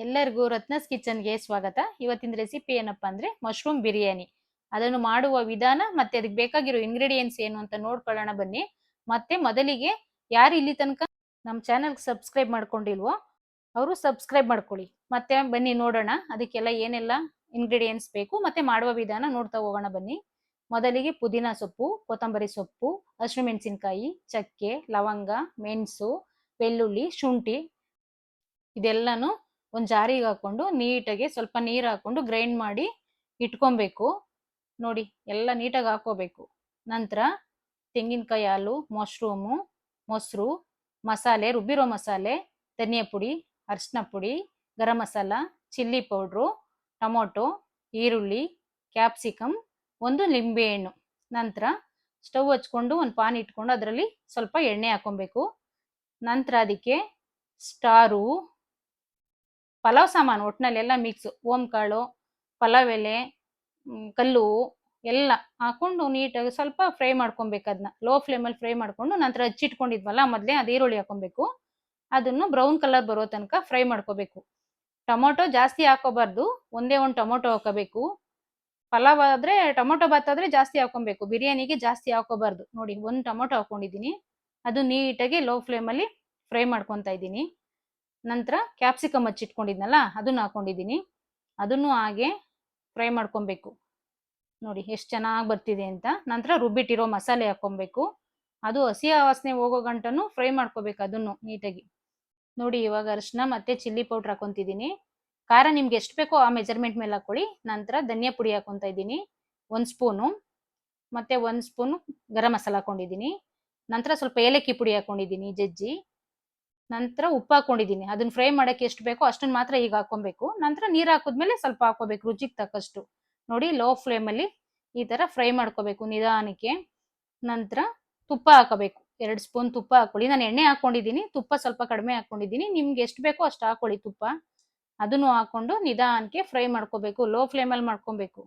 ಎಲ್ಲರಿಗೂ ರತ್ನಸ್ ಕಿಚನ್ಗೆ ಸ್ವಾಗತ. ಇವತ್ತಿನ ರೆಸಿಪಿ ಏನಪ್ಪಾ ಅಂದ್ರೆ ಮಶ್ರೂಮ್ ಬಿರಿಯಾನಿ. ಅದನ್ನು ಮಾಡುವ ವಿಧಾನ ಮತ್ತೆ ಅದಕ್ಕೆ ಬೇಕಾಗಿರೋ ಇಂಗ್ರೀಡಿಯೆಂಟ್ಸ್ ಏನು ಅಂತ ನೋಡ್ಕೊಳ್ಳೋಣ ಬನ್ನಿ. ಮತ್ತೆ ಮೊದಲಿಗೆ ಯಾರು ಇಲ್ಲಿ ತನಕ ನಮ್ಮ ಚಾನೆಲ್ ಸಬ್ಸ್ಕ್ರೈಬ್ ಮಾಡ್ಕೊಂಡಿಲ್ವೋ ಅವರು ಸಬ್ಸ್ಕ್ರೈಬ್ ಮಾಡ್ಕೊಳ್ಳಿ. ಮತ್ತೆ ಬನ್ನಿ ನೋಡೋಣ ಅದಕ್ಕೆಲ್ಲ ಏನೆಲ್ಲ ಇಂಗ್ರೀಡಿಯೆಂಟ್ಸ್ ಬೇಕು ಮತ್ತೆ ಮಾಡುವ ವಿಧಾನ ನೋಡ್ತಾ ಹೋಗೋಣ ಬನ್ನಿ. ಮೊದಲಿಗೆ ಪುದೀನ ಸೊಪ್ಪು, ಕೊತ್ತಂಬರಿ ಸೊಪ್ಪು, ಹಸಿಮೆಣಸಿನಕಾಯಿ, ಚಕ್ಕೆ, ಲವಂಗ, ಮೆಣಸು, ಬೆಳ್ಳುಳ್ಳಿ, ಶುಂಠಿ ಇದೆಲ್ಲಾನು ಒಂದು ಜಾರಿಗೆ ಹಾಕೊಂಡು ನೀಟಾಗಿ ಸ್ವಲ್ಪ ನೀರು ಹಾಕೊಂಡು ಗ್ರೈಂಡ್ ಮಾಡಿ ಇಟ್ಕೊಬೇಕು. ನೋಡಿ ಎಲ್ಲ ನೀಟಾಗಿ ಹಾಕೋಬೇಕು. ನಂತರ ತೆಂಗಿನಕಾಯಿ ಹಾಲು, ಮಶ್ರೂಮು, ಮೊಸರು, ಮಸಾಲೆ, ರುಬ್ಬಿರೋ ಮಸಾಲೆ, ಧನಿಯಾ ಪುಡಿ, ಅರಿಶಿನ ಪುಡಿ, garam masala, chilli powder, tomato, ಈರುಳ್ಳಿ, ಕ್ಯಾಪ್ಸಿಕಮ್, ಒಂದು ಲಿಂಬೆಹಣ್ಣು. ನಂತರ ಸ್ಟವ್ ಹಚ್ಕೊಂಡು ಒಂದು ಪಾನ್ ಇಟ್ಕೊಂಡು ಅದರಲ್ಲಿ ಸ್ವಲ್ಪ ಎಣ್ಣೆ ಹಾಕೊಬೇಕು. ನಂತರ ಅದಕ್ಕೆ ಸ್ಟಾರು, ಪಲಾವ್ ಸಾಮಾನು ಒಟ್ಟಿನಲ್ಲಿ ಎಲ್ಲ ಮಿಕ್ಸು, ಓಂಕಾಳು, ಪಲಾವ್ ಎಲೆ, ಕಲ್ಲು ಎಲ್ಲ ಹಾಕೊಂಡು ನೀಟಾಗಿ ಸ್ವಲ್ಪ ಫ್ರೈ ಮಾಡ್ಕೊಬೇಕು. ಅದನ್ನ ಲೋ ಫ್ಲೇಮಲ್ಲಿ ಫ್ರೈ ಮಾಡ್ಕೊಂಡು ನಂತರ ಹಚ್ಚಿಟ್ಕೊಂಡಿದ್ವಲ್ಲ ಮೊದಲೇ ಅದು ಈರುಳ್ಳಿ ಹಾಕೊಬೇಕು. ಅದನ್ನು ಬ್ರೌನ್ ಕಲರ್ ಬರೋ ತನಕ ಫ್ರೈ ಮಾಡ್ಕೋಬೇಕು. ಟೊಮೊಟೊ ಜಾಸ್ತಿ ಹಾಕೋಬಾರ್ದು, ಒಂದೇ ಒಂದು ಟೊಮೊಟೊ ಹಾಕೋಬೇಕು. ಪಲಾವ್ ಆದರೆ ಟೊಮೊಟೊ ಬಾತ್ ಆದರೆ ಜಾಸ್ತಿ ಹಾಕೊಬೇಕು, ಬಿರಿಯಾನಿಗೆ ಜಾಸ್ತಿ ಹಾಕೋಬಾರ್ದು. ನೋಡಿ ಒಂದು ಟೊಮೊಟೊ ಹಾಕೊಂಡಿದ್ದೀನಿ, ಅದು ನೀಟಾಗಿ ಲೋ ಫ್ಲೇಮಲ್ಲಿ ಫ್ರೈ ಮಾಡ್ಕೊತಾ ಇದ್ದೀನಿ. ನಂತರ ಕ್ಯಾಪ್ಸಿಕಮ್ ಹಚ್ಚಿಟ್ಕೊಂಡಿದ್ನಲ್ಲ ಅದನ್ನು ಹಾಕೊಂಡಿದ್ದೀನಿ, ಅದನ್ನು ಹಾಗೆ ಫ್ರೈ ಮಾಡ್ಕೊಬೇಕು. ನೋಡಿ ಎಷ್ಟು ಚೆನ್ನಾಗಿ ಬರ್ತಿದೆ ಅಂತ. ನಂತರ ರುಬ್ಬಿಟ್ಟಿರೋ ಮಸಾಲೆ ಹಾಕೊಬೇಕು, ಅದು ಹಸಿ ವಾಸನೆ ಹೋಗೋ ಗಂಟನು ಫ್ರೈ ಮಾಡ್ಕೋಬೇಕು ಅದನ್ನು ನೀಟಾಗಿ. ನೋಡಿ ಇವಾಗ ಅರಿಶಿನ ಮತ್ತೆ ಚಿಲ್ಲಿ ಪೌಡ್ರ್ ಹಾಕೊತಿದ್ದೀನಿ. ಖಾರ ನಿಮ್ಗೆ ಎಷ್ಟು ಬೇಕೋ ಆ ಮೆಜರ್ಮೆಂಟ್ ಮೇಲೆ ಹಾಕೊಳ್ಳಿ. ನಂತರ ಧನಿಯಾ ಪುಡಿ ಹಾಕೊತಾ ಇದ್ದೀನಿ 1 ಸ್ಪೂನು, ಮತ್ತೆ 1 ಸ್ಪೂನು ಗರಂ ಮಸಾಲ ಹಾಕೊಂಡಿದ್ದೀನಿ. ನಂತರ ಸ್ವಲ್ಪ ಏಲಕ್ಕಿ ಪುಡಿ ಹಾಕೊಂಡಿದ್ದೀನಿ ಜಜ್ಜಿ. ನಂತರ ಉಪ್ಪು ಹಾಕೊಂಡಿದ್ದೀನಿ, ಅದನ್ನ ಫ್ರೈ ಮಾಡಕ್ಕೆ ಎಷ್ಟು ಬೇಕೋ ಅಷ್ಟನ್ನು ಮಾತ್ರ ಈಗ ಹಾಕೊಬೇಕು. ನಂತರ ನೀರು ಹಾಕಿದ್ಮೇಲೆ ಸ್ವಲ್ಪ ಹಾಕೋಬೇಕು ರುಚಿಗೆ ತಕ್ಕಷ್ಟು. ನೋಡಿ ಲೋ ಫ್ಲೇಮಲ್ಲಿ ಈ ಥರ ಫ್ರೈ ಮಾಡ್ಕೋಬೇಕು ನಿಧಾನಕ್ಕೆ. ನಂತರ ತುಪ್ಪ ಹಾಕೋಬೇಕು, 2 ಸ್ಪೂನ್ ತುಪ್ಪ ಹಾಕೊಳ್ಳಿ. ನಾನು ಎಣ್ಣೆ ಹಾಕೊಂಡಿದ್ದೀನಿ, ತುಪ್ಪ ಸ್ವಲ್ಪ ಕಡಿಮೆ ಹಾಕೊಂಡಿದ್ದೀನಿ, ನಿಮ್ಗೆ ಎಷ್ಟು ಬೇಕೋ ಅಷ್ಟು ಹಾಕೊಳ್ಳಿ ತುಪ್ಪ. ಅದನ್ನು ಹಾಕೊಂಡು ನಿಧಾನಕ್ಕೆ ಫ್ರೈ ಮಾಡ್ಕೋಬೇಕು, ಲೋ ಫ್ಲೇಮಲ್ಲಿ ಮಾಡ್ಕೊಬೇಕು.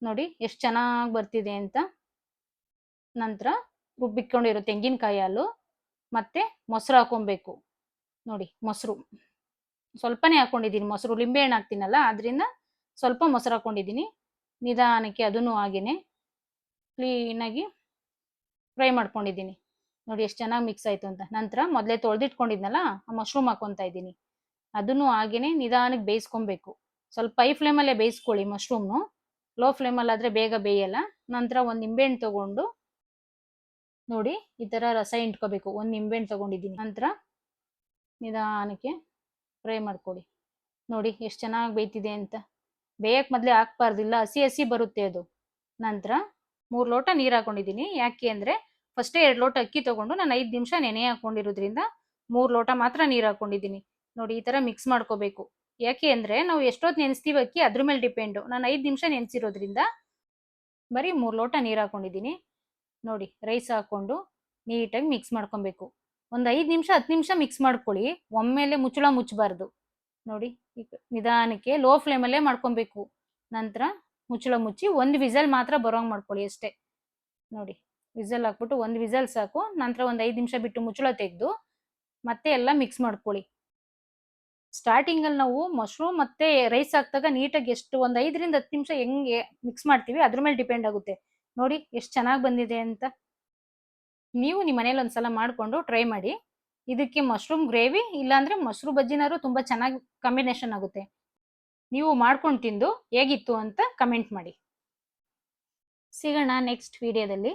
ನೋಡಿ ಎಷ್ಟು ಚೆನ್ನಾಗಿ ಬರ್ತಿದೆ ಅಂತ. ನಂತರ ರುಬ್ಬಿಕೊಂಡಿರೋ ತೆಂಗಿನಕಾಯಿ ಹಾಲು ಮತ್ತೆ ಮೊಸರು ಹಾಕೊಬೇಕು. ನೋಡಿ ಮೊಸರು ಸ್ವಲ್ಪನೇ ಹಾಕೊಂಡಿದ್ದೀನಿ, ಮೊಸರು ಲಿಂಬೆಹಣ್ಣು ಹಾಕ್ತೀನಲ್ಲ ಅದರಿಂದ ಸ್ವಲ್ಪ ಮೊಸರು ಹಾಕೊಂಡಿದ್ದೀನಿ. ನಿಧಾನಕ್ಕೆ ಅದನ್ನು ಹಾಗೇನೆ ಕ್ಲೀನಾಗಿ ಫ್ರೈ ಮಾಡ್ಕೊಂಡಿದ್ದೀನಿ. ನೋಡಿ ಎಷ್ಟು ಚೆನ್ನಾಗಿ ಮಿಕ್ಸ್ ಆಯಿತು ಅಂತ. ನಂತರ ಮೊದಲೇ ತೊಳೆದಿಟ್ಕೊಂಡಿದ್ನಲ್ಲ ಆ ಮಶ್ರೂಮ್ ಹಾಕೊತಾ ಇದ್ದೀನಿ, ಅದನ್ನು ಹಾಗೇನೆ ನಿಧಾನಕ್ಕೆ ಬೇಯಿಸ್ಕೊಬೇಕು. ಸ್ವಲ್ಪ ಹೈ ಫ್ಲೇಮಲ್ಲೇ ಬೇಯಿಸ್ಕೊಳ್ಳಿ ಮಶ್ರೂಮ್ನು, ಲೋ ಫ್ಲೇಮಲ್ಲಾದರೆ ಬೇಗ ಬೇಯಲ್ಲ. ನಂತರ ಒಂದು ನಿಂಬೆಹಣ್ಣು ತಗೊಂಡು ನೋಡಿ ಈ ಥರ ರಸ ಇಂಟ್ಕೋಬೇಕು. ಒಂದು ನಿಂಬೆಹಣ್ಣು ತಗೊಂಡಿದ್ದೀನಿ. ನಂತರ ನಿಧಾನಕ್ಕೆ ಫ್ರೈ ಮಾಡ್ಕೊಳ್ಳಿ. ನೋಡಿ ಎಷ್ಟು ಚೆನ್ನಾಗಿ ಬೇಯ್ತಿದೆ ಅಂತ. ಬೇಯಕ್ಕೆ ಮೊದಲೇ ಹಾಕ್ಬಾರ್ದಿಲ್ಲ, ಹಸಿ ಹಸಿ ಬರುತ್ತೆ ಅದು. ನಂತರ 3 ಲೋಟ ನೀರು ಹಾಕೊಂಡಿದ್ದೀನಿ. ಯಾಕೆ ಅಂದರೆ ಫಸ್ಟೇ 2 ಲೋಟ ಅಕ್ಕಿ ತೊಗೊಂಡು ನಾನು 5 ನಿಮಿಷ ನೆನೆ ಹಾಕೊಂಡಿರೋದ್ರಿಂದ 3 ಲೋಟ ಮಾತ್ರ ನೀರು ಹಾಕೊಂಡಿದ್ದೀನಿ. ನೋಡಿ ಈ ಥರ ಮಿಕ್ಸ್ ಮಾಡ್ಕೋಬೇಕು. ಯಾಕೆ ಅಂದರೆ ನಾವು ಎಷ್ಟೊತ್ತು ನೆನೆಸ್ತೀವಿ ಅಕ್ಕಿ ಅದ್ರ ಮೇಲೆ ಡಿಪೆಂಡು. ನಾನು 5 ನಿಮಿಷ ನೆನೆಸಿರೋದ್ರಿಂದ ಬರೀ 3 ಲೋಟ ನೀರು ಹಾಕೊಂಡಿದ್ದೀನಿ. ನೋಡಿ ರೈಸ್ ಹಾಕ್ಕೊಂಡು ನೀಟಾಗಿ ಮಿಕ್ಸ್ ಮಾಡ್ಕೊಬೇಕು. ಒಂದು 5 ನಿಮಿಷ 10 ನಿಮಿಷ ಮಿಕ್ಸ್ ಮಾಡ್ಕೊಳ್ಳಿ, ಒಮ್ಮೆಲೆ ಮುಚ್ಚಳ ಮುಚ್ಚಬಾರ್ದು. ನೋಡಿ ಈಗ ನಿಧಾನಕ್ಕೆ ಲೋ ಫ್ಲೇಮಲ್ಲೇ ಮಾಡ್ಕೊಬೇಕು. ನಂತರ ಮುಚ್ಚಳ ಮುಚ್ಚಿ 1 ವಿಸಲ್ ಮಾತ್ರ ಬರೋಂಗೆ ಮಾಡ್ಕೊಳ್ಳಿ ಅಷ್ಟೇ. ನೋಡಿ ವಿಸಲ್ ಹಾಕ್ಬಿಟ್ಟು 1 ವಿಸಲ್ ಸಾಕು. ನಂತರ ಒಂದು 5 ನಿಮಿಷ ಬಿಟ್ಟು ಮುಚ್ಚಳ ತೆಗೆದು ಮತ್ತೆ ಎಲ್ಲ ಮಿಕ್ಸ್ ಮಾಡ್ಕೊಳ್ಳಿ. ಸ್ಟಾರ್ಟಿಂಗಲ್ಲಿ ನಾವು ಮಶ್ರೂಮ್ ಮತ್ತೆ ರೈಸ್ ಹಾಕಿದಾಗ ನೀಟಾಗಿ ಎಷ್ಟು ಒಂದು 5ರಿಂದ 10 ನಿಮಿಷ ಹೆಂಗೆ ಮಿಕ್ಸ್ ಮಾಡ್ತೀವಿ ಅದ್ರ ಮೇಲೆ ಡಿಪೆಂಡ್ ಆಗುತ್ತೆ. ನೋಡಿ ಎಷ್ಟು ಚೆನ್ನಾಗಿ ಬಂದಿದೆ ಅಂತ. ನೀವು ನಿಮ್ಮ ಮನೇಲಿ ಒಂದ್ಸಲ ಮಾಡಿಕೊಂಡು ಟ್ರೈ ಮಾಡಿ. ಇದಕ್ಕೆ ಮಶ್ರೂಮ್ ಗ್ರೇವಿ ಇಲ್ಲಾಂದ್ರೆ ಮಶ್ರೂಮ್ ಬಜ್ಜಿನಾರು ತುಂಬ ಚೆನ್ನಾಗಿ ಕಾಂಬಿನೇಷನ್ ಆಗುತ್ತೆ. ನೀವು ಮಾಡ್ಕೊಂಡು ತಿಂದು ಹೇಗಿತ್ತು ಅಂತ ಕಮೆಂಟ್ ಮಾಡಿ. ಸಿಗೋಣ ನೆಕ್ಸ್ಟ್ ವಿಡಿಯೋದಲ್ಲಿ.